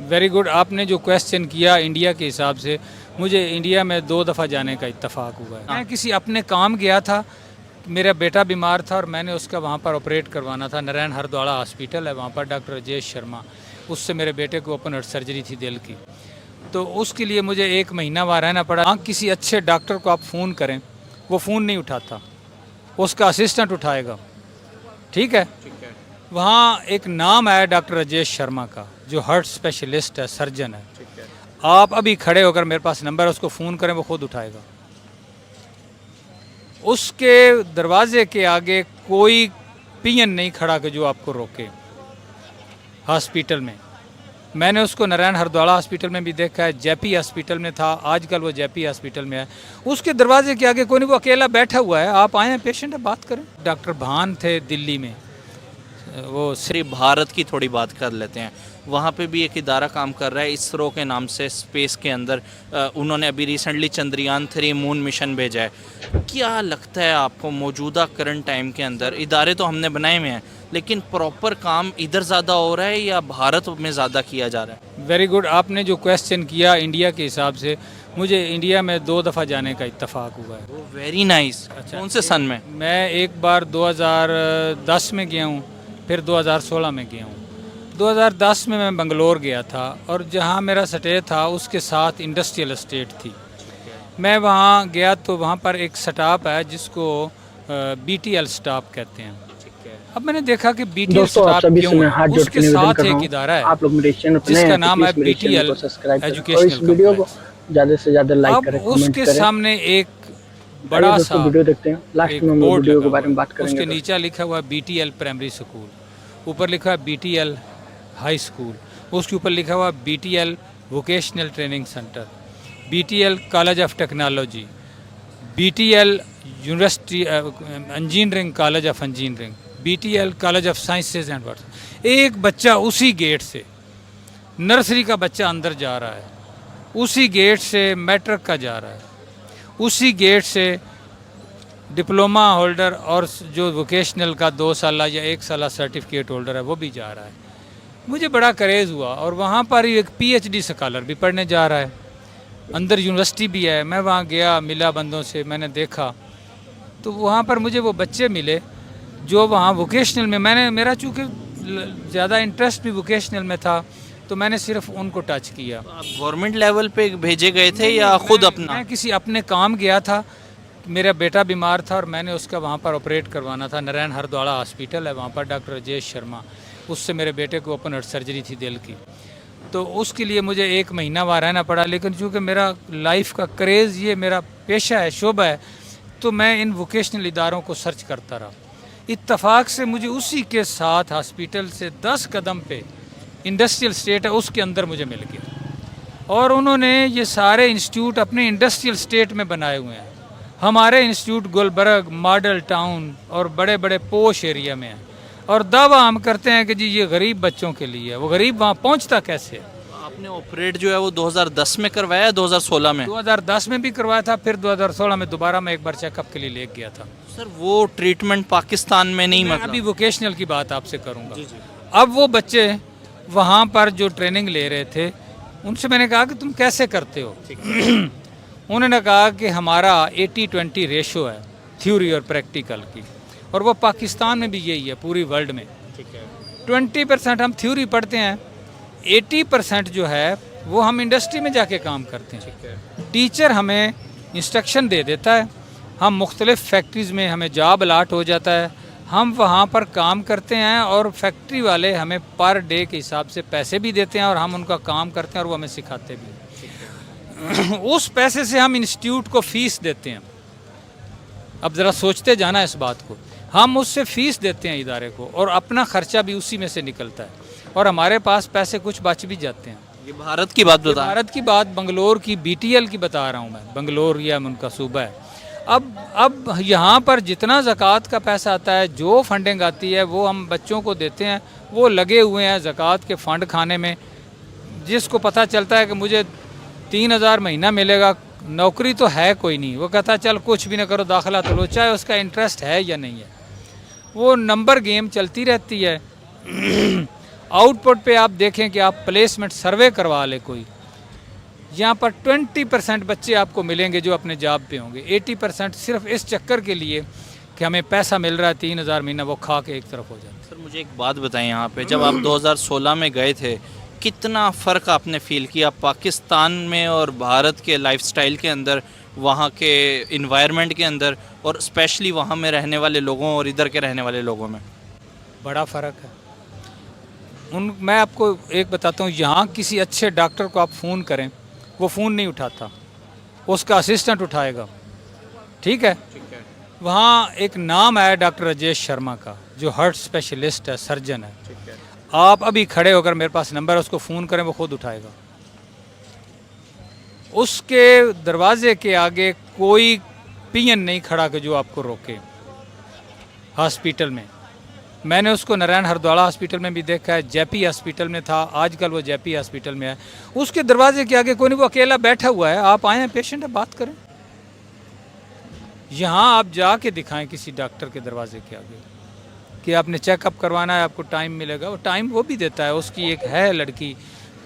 Very good. आपने जो question किया इंडिया के हिसाब से, मुझे इंडिया में 2 दफ़ा जाने का इत्तेफाक हुआ है। मैं किसी अपने काम गया था, मेरा बेटा बीमार था और मैंने उसका वहाँ पर ऑपरेट करवाना था। नारायण हरद्वाड़ा हॉस्पिटल है वहाँ पर, डॉक्टर राजेश शर्मा, उससे मेरे बेटे को ओपन हार्ट सर्जरी थी दिल की, तो उसके लिए मुझे 1 महीना वहाँ रहना पड़ा। हाँ, किसी अच्छे डॉक्टर को आप फ़ोन करें, वो फ़ोन नहीं उठाता, उसका असिस्टेंट उठाएगा, ठीक है। वहाँ एक नाम आया डॉक्टर राजेश शर्मा का, जो हार्ट स्पेशलिस्ट है, सर्जन है। आप अभी खड़े होकर, मेरे पास नंबर है, उसको फ़ोन करें, वो खुद उठाएगा। उसके दरवाजे के आगे कोई पियन नहीं खड़ा कि जो आपको रोके हॉस्पिटल में। मैंने उसको नारायण हरद्वाड़ा हॉस्पिटल में भी देखा है, जेपी हॉस्पिटल में था, आजकल वो जेपी हॉस्पिटल में है। उसके दरवाजे के आगे कोई नहीं, वो अकेला बैठा हुआ है। आप आए हैं, पेशेंट है, बात करें। डॉक्टर भान थे दिल्ली में, वो सिर्फ भारत की थोड़ी बात कर लेते हैं। वहाँ पे भी एक इदारा काम कर रहा है इसरो के नाम से, स्पेस के अंदर। उन्होंने अभी रिसेंटली चंद्रयान 3 मून मिशन भेजा है। क्या लगता है आपको मौजूदा करंट टाइम के अंदर, इदारे तो हमने बनाए हुए हैं, लेकिन प्रॉपर काम इधर ज़्यादा हो रहा है या भारत में ज़्यादा किया जा रहा है? Very good. आपने जो क्वेश्चन किया इंडिया के हिसाब से, मुझे इंडिया में 2 दफ़ा जाने का इत्तेफाक हुआ है। वो वेरी नाइस। अच्छा, कौन से सन में? मैं एक बार 2010 में गया हूँ, फिर 2016 में गया हूँ। 2010 में मैं बंगलोर गया था, और जहाँ मेरा स्टे था उसके साथ इंडस्ट्रियल एस्टेट थी। मैं वहाँ गया तो वहाँ पर एक स्टाफ है जिसको BTL स्टाफ कहते हैं। अब मैंने देखा कि BTL दोस्तों, आप स्टाफ सभी क्यों से मैं है, हाथ जोड़ उसके के निवेदन साथ कर रहा एक हूँ, इदारा है आप लोग मेरे चैनल पर नए जिसका हैं तो नाम है प्लीज मेरे चैनल BTL को सब्सक्राइब करें और एजुकेशनल इस वीडियो को कॉम्प्लेक्स। ज़्यादा से ज़्यादा लाइक अब करें, कमेंट उसके करें। सामने एक आइए बड़ा दोस्तों, सा वीडियो देखते हैं। लास्ट एक में हम लोग बोर्ड वीडियो लगा के बारे में हुआ बात है, करेंगे। उसके नीचे लिखा हुआ है BTL प्राइमरी स्कूल, ऊपर लिखा है BTL हाई स्कूल, उसके ऊपर लिखा हुआ BTL vocational training centre, BTL college of technology, BTL university engineering college of engineering, BTL college of sciences and arts. एक बच्चा उसी गेट से, नर्सरी का बच्चा अंदर जा रहा है, उसी गेट से मैट्रिक का जा रहा है, उसी गेट से डिप्लोमा होल्डर और जो वोकेशनल का 2 साल या 1 साल सर्टिफिकेट होल्डर है वो भी जा रहा है। मुझे बड़ा क्रेज़ हुआ, और वहाँ पर ही एक PhD स्कॉलर भी पढ़ने जा रहा है, अंदर यूनिवर्सिटी भी है। मैं वहाँ गया, मिला बंदों से, मैंने देखा तो वहाँ पर मुझे वो बच्चे मिले जो वहाँ वोकेशनल में, मेरा चूँकि ज़्यादा इंटरेस्ट भी वोकेशनल में था, तो मैंने सिर्फ उनको टच किया। आप गवर्नमेंट लेवल पे भेजे गए थे या खुद अपना? मैं किसी अपने काम गया था, मेरा बेटा बीमार था और मैंने उसका वहाँ पर ऑपरेट करवाना था। नारायण हरद्वाड़ा हॉस्पिटल है वहाँ पर, डॉक्टर राजेश शर्मा, उससे मेरे बेटे को ओपन हार्ट सर्जरी थी दिल की, तो उसके लिए मुझे 1 महीना वहाँ रहना पड़ा। लेकिन चूँकि मेरा लाइफ का क्रेज़, ये मेरा पेशा है, शोबा है, तो मैं इन वोकेशनल इदारों को सर्च करता रहा। इत्तफाक से मुझे उसी के साथ हॉस्पिटल से 10 कदम पे इंडस्ट्रियल स्टेट है, उसके अंदर मुझे मिल गया। और उन्होंने ये सारे इंस्टीट्यूट अपने इंडस्ट्रियल स्टेट में बनाए हुए हैं। हमारे इंस्टीट्यूट गुलबर्ग मॉडल टाउन और बड़े बड़े पोश एरिया में है, और दावा हम करते हैं कि जी ये गरीब बच्चों के लिए है। वो गरीब वहाँ पहुँचता कैसे? आपने ऑपरेट जो है वो 2010 में करवाया, 2016 में? 2010 में भी करवाया था, फिर 2016 में दोबारा मैं एक बार चेकअप के लिए ले गया था। सर वो ट्रीटमेंट पाकिस्तान में नहीं, मैं मतलब अभी वोकेशनल की बात आपसे करूँगा। अब वो बच्चे वहाँ पर जो ट्रेनिंग ले रहे थे, उनसे मैंने कहा कि तुम कैसे करते हो? उन्होंने कहा कि हमारा 80-20 रेशो है थ्योरी और प्रैक्टिकल की, और वो पाकिस्तान में भी यही है, पूरी वर्ल्ड में। 20% हम थ्योरी पढ़ते हैं, 80% जो है वो हम इंडस्ट्री में जाके काम करते हैं। टीचर हमें इंस्ट्रक्शन दे देता है, हम मुख्तलिफ फैक्ट्रीज़ में हमें जॉब अलाट हो जाता है, हम वहाँ पर काम करते हैं, और फैक्ट्री वाले हमें पर डे के हिसाब से पैसे भी देते हैं, और हम उनका काम करते हैं और वो हमें सिखाते भी हैं। उस पैसे से हम इंस्टीट्यूट को फ़ीस देते हैं। अब ज़रा सोचते जाना इस बात को, हम उससे फ़ीस देते हैं इदारे को, और अपना ख़र्चा भी उसी में से निकलता है, और हमारे पास पैसे कुछ बच भी जाते हैं। ये भारत की बात बता? भारत की बात, बंगलोर की BTL की बता रहा हूँ मैं। बंगलोर या उनका सूबा है। अब यहाँ पर जितना ज़कात का पैसा आता है, जो फंडिंग आती है, वो हम बच्चों को देते हैं। वो लगे हुए हैं ज़कात के फ़ंड खाने में। जिसको पता चलता है कि मुझे 3000 महीना मिलेगा, नौकरी तो है कोई नहीं, वो कहता है चल कुछ भी ना करो, दाखिला तो लो, चाहे उसका इंटरेस्ट है या नहीं है। वो नंबर गेम चलती रहती है। आउटपुट पे आप देखें कि आप प्लेसमेंट सर्वे करवा ले कोई, यहाँ पर 20% बच्चे आपको मिलेंगे जो अपने जॉब पे होंगे, 80% सिर्फ इस चक्कर के लिए कि हमें पैसा मिल रहा है 3,000 महीना, वो खा के एक तरफ हो जाते। सर मुझे एक बात बताएं, यहाँ पे जब आप 2016 में गए थे, कितना फ़र्क आपने फ़ील किया पाकिस्तान में और भारत के लाइफस्टाइल के अंदर, वहाँ के इन्वायरमेंट के अंदर, और स्पेशली वहाँ में रहने वाले लोगों और इधर के रहने वाले लोगों में? बड़ा फ़र्क है। मैं आपको एक बताता हूँ, यहाँ किसी अच्छे डॉक्टर को आप फ़ोन करें, वो फ़ोन नहीं उठाता, उसका असिस्टेंट उठाएगा, ठीक है। वहाँ एक नाम आया डॉक्टर राजेश शर्मा का, जो हार्ट स्पेशलिस्ट है, सर्जन है। आप अभी खड़े होकर, मेरे पास नंबर है, उसको फ़ोन करें, वो खुद उठाएगा। उसके दरवाजे के आगे कोई पियन नहीं खड़ा कि जो आपको रोके हॉस्पिटल में। मैंने उसको नारायण हरद्वाड़ा हॉस्पिटल में भी देखा है, जेपी हॉस्पिटल में था, आजकल वो जेपी हॉस्पिटल में है। उसके दरवाजे के आगे कोई नहीं, वो अकेला बैठा हुआ है। आप आए हैं, पेशेंट है, बात करें। यहाँ आप जाके दिखाएं किसी डॉक्टर के दरवाजे के आगे कि आपने चेकअप करवाना है, आपको टाइम मिलेगा। वो टाइम वो भी देता है। उसकी एक है लड़की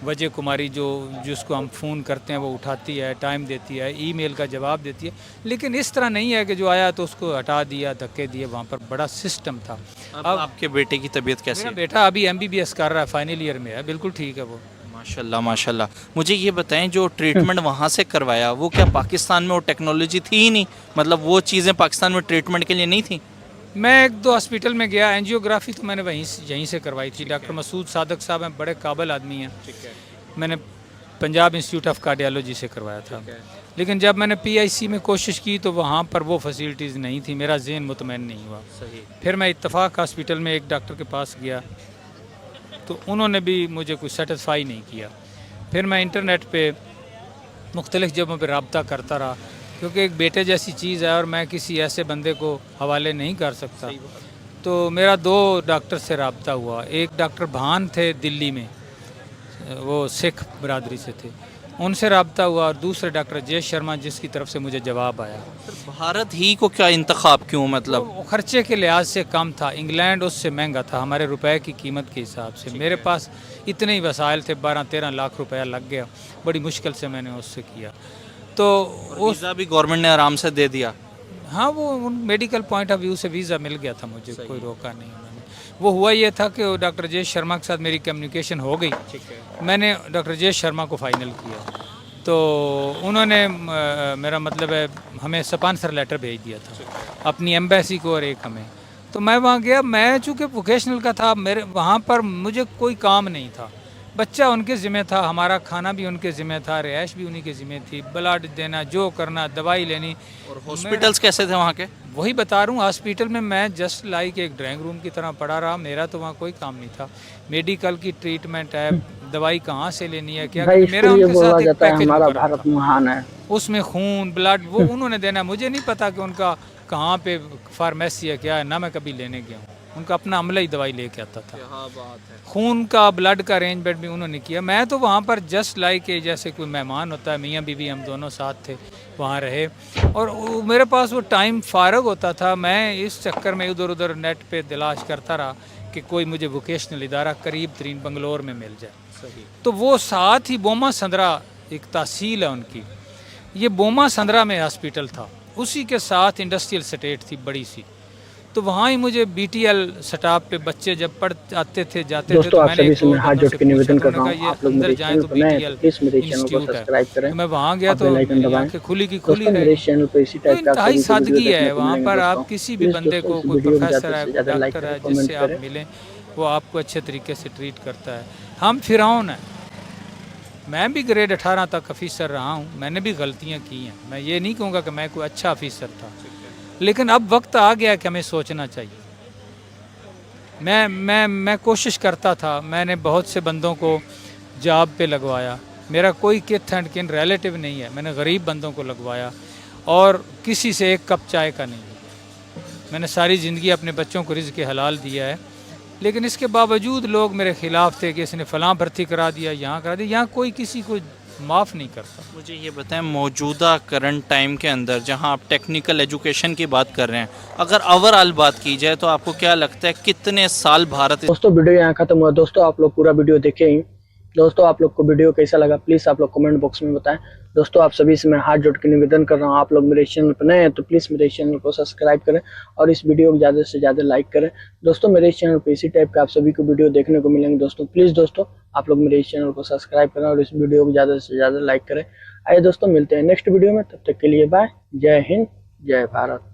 वजह कुमारी, जिसको हम फ़ोन करते हैं, वो उठाती है, टाइम देती है, ईमेल का जवाब देती है। लेकिन इस तरह नहीं है कि जो आया तो उसको हटा दिया, धक्के दिए। वहाँ पर बड़ा सिस्टम था। अब आपके बेटे की तबीयत कैसी मेरा है? बेटा अभी MBBS कर रहा है, फाइनल ईयर में है, बिल्कुल ठीक है वो। माशाल्लाह माशाल्लाह। मुझे ये बताएं, जो ट्रीटमेंट वहाँ से करवाया, वो क्या पाकिस्तान में वो टेक्नोलॉजी थी ही नहीं? मतलब वो चीज़ें पाकिस्तान में ट्रीटमेंट के लिए नहीं थी? मैं 1-2 हॉस्पिटल में गया, एंजियोग्राफी तो मैंने यहीं से करवाई थी। डॉक्टर मसूद सादक साहब हैं, बड़े काबिल आदमी हैं। मैंने पंजाब इंस्टीट्यूट ऑफ कार्डियोलॉजी से करवाया था। लेकिन जब मैंने PIC में कोशिश की तो वहाँ पर वो फैसिलिटीज़ नहीं थी, मेरा ज़हन मुतमईन नहीं हुआ। सही। फिर मैं इत्तफाक हॉस्पिटल में एक डॉक्टर के पास गया तो उन्होंने भी मुझे कुछ सेटिस्फाई नहीं किया। फिर मैं इंटरनेट पे मुख्तलिफ़ जगहों पे रब्ता करता रहा, क्योंकि एक बेटे जैसी चीज़ है और मैं किसी ऐसे बंदे को हवाले नहीं कर सकता। तो मेरा 2 डॉक्टर से रब्ता हुआ। एक डॉक्टर भान थे दिल्ली में, वो सिख बरादरी से थे, उनसे रब्ता हुआ। और दूसरे डॉक्टर राजेश शर्मा, जिसकी तरफ से मुझे जवाब आया। भारत ही को क्या इंतखाब क्यों? मतलब वो खर्चे के लिहाज से कम था, इंग्लैंड उससे महंगा था हमारे रुपए की कीमत के हिसाब से। मेरे पास इतने ही वसाइल थे, 12-13 लाख रुपया लग गया। बड़ी मुश्किल से मैंने उससे किया। तो उस वीज़ा भी गवर्नमेंट ने आराम से दे दिया। हाँ, वो मेडिकल पॉइंट ऑफ व्यू से वीज़ा मिल गया था मुझे, कोई रोका नहीं उन्होंने। वो हुआ ये था कि डॉक्टर राजेश शर्मा के साथ मेरी कम्युनिकेशन हो गई। मैंने डॉक्टर राजेश शर्मा को फाइनल किया तो उन्होंने मेरा मतलब है हमें स्पॉन्सर लेटर भेज दिया था, अपनी एम्बेसी को और एक हमें। तो मैं वहाँ गया। मैं चूँकि वोकेशनल का था, मेरे वहाँ पर मुझे कोई काम नहीं था। बच्चा उनके ज़िम्मे था, हमारा खाना भी उनके ज़िम्मे था, रिहाइश भी उन्हीं के ज़िम्मे थी, ब्लड देना, जो करना, दवाई लेनी। और हॉस्पिटल्स कैसे थे वहाँ के? वही बता रहा हूँ, हॉस्पिटल में मैं जस्ट लाइक एक ड्राइंग रूम की तरह पड़ा रहा। मेरा तो वहाँ कोई काम नहीं था। मेडिकल की ट्रीटमेंट है, दवाई कहाँ से लेनी है, क्या भाई मेरा इसको ये उनके बोला साथ एक जाता है पैकेज हमारा मुकर्रर भारत था। महान है। उसमें खून, ब्लड वो उन्होंने देना। मुझे नहीं पता कि उनका कहाँ पे फार्मेसी है, क्या है ना, मैं कभी लेने गया हूँ। उनका अपना अमला ही दवाई लेके आता था। खून का, ब्लड का अरेंजमेंट भी उन्होंने किया। मैं तो वहाँ पर जस्ट लाइक जैसे कोई मेहमान होता है, मियाँ बीवी हम दोनों साथ थे, वहाँ रहे। और मेरे पास वो टाइम फारग होता था। मैं इस चक्कर में इधर उधर नेट पे तलाश करता रहा कि कोई मुझे वोकेशनल इदारा करीब तरीन बंगलोर में मिल जाए। सही। तो वो साथ ही बोमा संद्रा एक तहसील है उनकी, ये बोमा संद्रा में हॉस्पिटल था, उसी के साथ इंडस्ट्रियल स्टेट थी बड़ी सी। तो वहाँ ही मुझे BTL स्टाफ पे बच्चे जब पढ़ आते थे, जाते थे, दोस्तों तो आप मैंने सभी एक से दो मैं हाथ बंदों जोड़ से के निवेदन पूछा, कर तो रहा उन्होंने हूँ, कहा आप लोग ये मेरे अंदर जाएं चैनल तो पर नए हैं BTL तो प्लीज मेरे चैनल को इंस्टीट्यूट है। सब्सक्राइब करें। तो मैं वहाँ गया और तो बेल आइकन दबाएं। आंखें खुली की खुली दोस्तों रह मेरे गई। चैनल पर इसी तो टाइप का इंतहाई आपको वीडियो सादगी देखने है को वहाँ मिलेंगे पर। दोस्तों। आप किसी भी प्लीज बंदे दोस्तों को, इस कोई वीडियो को प्रोफेसर ज़्यादा है, से कोई ज़्यादा लाइक डॉक्टर है, करें, कमेंट जिससे आप करें। मिलें, वो आपको अच्छे तरीके से ट्रीट करता है। हम फिरौन हैं। मैं भी ग्रेड 18 तक ऑफिसर रहा हूँ, मैंने भी गलतियाँ की हैं। मैं ये नहीं कहूँगा कि मैं कोई अच्छा ऑफिसर था, लेकिन अब वक्त आ गया कि हमें सोचना चाहिए। मैं कोशिश करता था, मैंने बहुत से बंदों को जॉब पे लगवाया। मेरा कोई किथ एंड किन रिलेटिव नहीं है, मैंने गरीब बंदों को लगवाया और किसी से एक कप चाय का नहीं। मैंने सारी ज़िंदगी अपने बच्चों को रिज़्क़ हलाल दिया है, लेकिन इसके बावजूद लोग मेरे ख़िलाफ़ थे कि इसने फ़लाँ भर्ती करा दिया, यहाँ करा दिया। यहाँ कोई किसी को माफ़ नहीं करता। मुझे ये बताएं, मौजूदा करंट टाइम के अंदर जहां आप टेक्निकल एजुकेशन की बात कर रहे हैं, अगर ओवरऑल बात की जाए तो आपको क्या लगता है कितने साल भारत दोस्तों वीडियो यहाँ खत्म हुआ। दोस्तों आप लोग पूरा वीडियो देखे ही। दोस्तों आप लोग को वीडियो कैसा लगा प्लीज़ आप लोग कमेंट बॉक्स में बताएं। दोस्तों आप सभी से मैं हाथ जोड़ के निवेदन कर रहा हूँ, आप लोग मेरे चैनल पर नए हैं तो प्लीज़ मेरे चैनल को सब्सक्राइब करें और इस वीडियो को ज़्यादा से ज़्यादा लाइक करें। दोस्तों मेरे चैनल पर इसी टाइप का आप सभी को वीडियो देखने को मिलेंगे। दोस्तों प्लीज़ दोस्तों आप लोग मेरे इस चैनल को सब्सक्राइब करें और इस वीडियो को ज़्यादा से ज़्यादा लाइक करें। आइए दोस्तों मिलते हैं नेक्स्ट वीडियो में, तब तक के लिए बाय। जय हिंद, जय भारत।